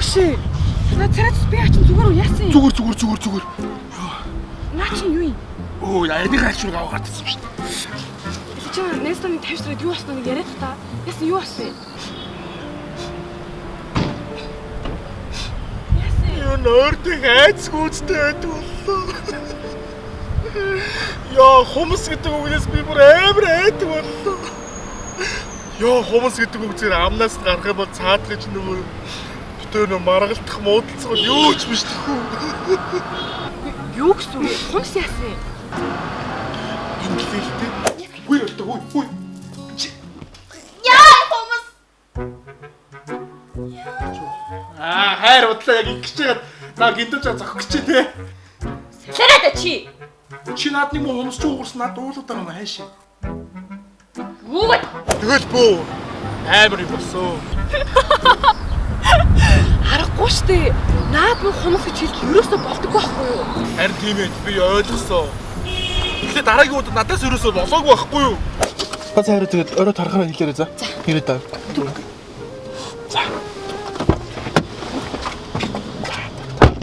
Өөшөө. На царайц би ачин зүгээр үү яасан юм? Зүгээр. Наа чи юу юм? Оо яадаг ачуург аваад гартсан шүү дээ. Чи нэстаны 50 сард юу болсноо нэг яриад та. Яасан юу болсон? Юу нөрдөө хайцгүйцтэй байд боллоо. Яа хумс гэдэг үгнээс би бүр амар айдаг боллоо. Яа хумс гэдэг үг зэрэг амнаас гарах юм бол цаадлаж нөгөө бүтээр нөө маргалтах муудалцах юу ч биш тэхүү. Юу гэсэн үг? Хумс яасан? Инглиштэй. Үгүй. Яа хумс. Хайр удлаа яг ингэж чагаад наа гинтэж зохих гэж тий. Сарайда чи. Чи наад нэг хумс ч уурсан наад уулаад байгаа юм хайшаа. Юу вэ? Тэгэл бөө. Амар юм болсон. Харахгүй штэ. Наад мөн хумс гэж хэлж ерөөсөө болдоггүй байхгүй юу? Харин тийм ээ би ойлгосон. Тэгэхээр дараагийн удаа надаас ерөөсөө болоогүй байхгүй юу? Бац хайраа тэгээд орой тарахаар хэлээрэй за. Ирээд аа. За.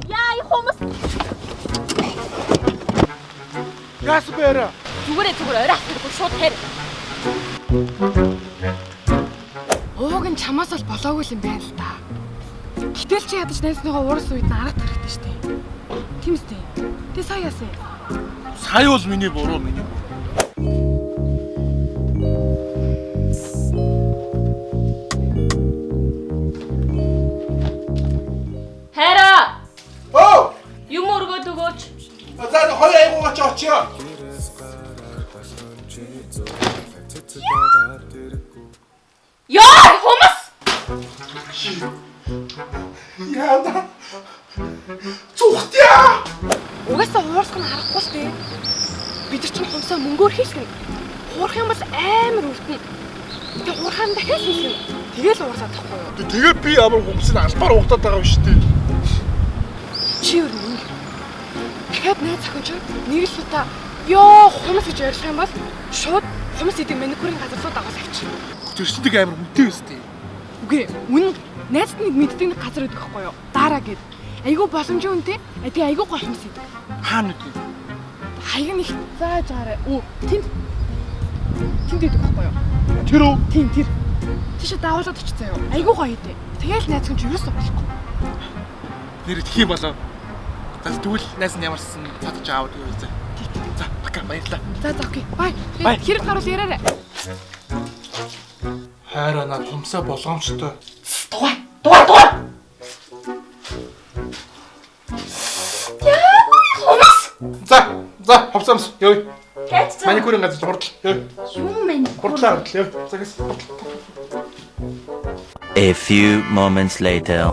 Яа и хумс. Яас бэра. Зүгээр орой авахгүй шууд хайр. Ууг нь чамаас бол болоогүй юм байна л та. Гэтэл чи ядаж найзныхаа уурс үед нараад хэрэгтэй штэ. Тийм үстэй. Тэ сая яасан? Сая бол миний буруу. Хайра. Оо! Юм өргөд өгөөч. За хоёр айгуугаа ч очио. Яа хумс. Яада. Зүхтяа. Угаасаа уурсах нь харахгүй штэ. Бид нар ч хумсаа мөнгөөр хийлгэн. Хуурах юм бол амар үлдэнэ. Тэг хуурхаан дахиад хийлгэн. Тэгэл уурсаад тахгүй юу? Тэгээ би ямар хумсыг албаар угтаад байгаа юм шүү дээ. Чи юу юм? Тэгэхэд найз охин ч нэг л удаа ёо хумс гэж ярьж байгаа юм бол шууд хумс идэг маникюрын газар руу дагуулж авчих. Тэрчдэг амар үнэтэй өстэй. Үгүй үнэн найзд нэг мэддэг нэг газар өгөх байхгүй юу? Дараа гээд. Айгу боломжтой үнтэй. Тэгээ айгу гоё хумс идэг. Хаана үгүй. Хаяг нэг зааж гараа. Үу тэнд идэг байхгүй юу? Тэр үү? Тийм тэр. Тийш даавуулаад очицсан юу? Айгу гоё идэг. Тэгээл найз хүн ч юусоо болохгүй. Нэр тхий болоо. Тэгвэл найз нь ямарсан цадаж аавд юу вэ? За бака баярлаа. За окей. Бай. Хэрэг гаруул яраарай. Хайраа над хумсаа болгоомжтой. Дугаар. Яа хумс. За ховсамс ёо. Кэт. Маникюрын газар хурдл ёо. Юм мэн. Хурдлаа ёо. Загас. A few moments later.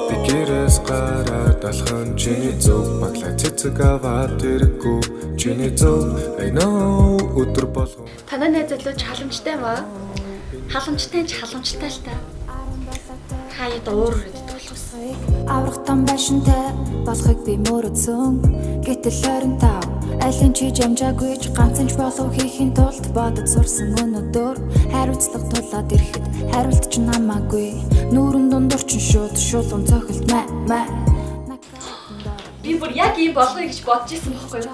Бигэрээс гараад алхан чиний зөв баглаа цэцэг аваад ирэхгүй чиний зөв I know өдөр болгоо Танай найз залууч халамжтай ба. Халамжтай ч халамжтай л та. Хаяад уур өгдөг болохсон. Аврах там байшинтай болохыг би мөрөдсөн. Гэтэл ойрон тав алин чи жамжаагүй ч ганцхан ч болов хийхин тулд бодод сурсан өнөдөр хариуцлага тулаад ирэхэд хариулт ч намаагүй нүүрэн дундуур ч шууд шулуун цохилт маа Би бүр яг ийм болгоё гэж бодож ирсэн байхгүй юу?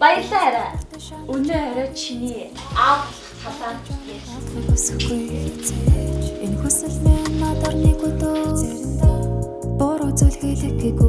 Баярлалаа арай. Өнөө арай чиний аав талаар энэ хүсэл минь надад нэг өдөр буруу зүйл хийлгээг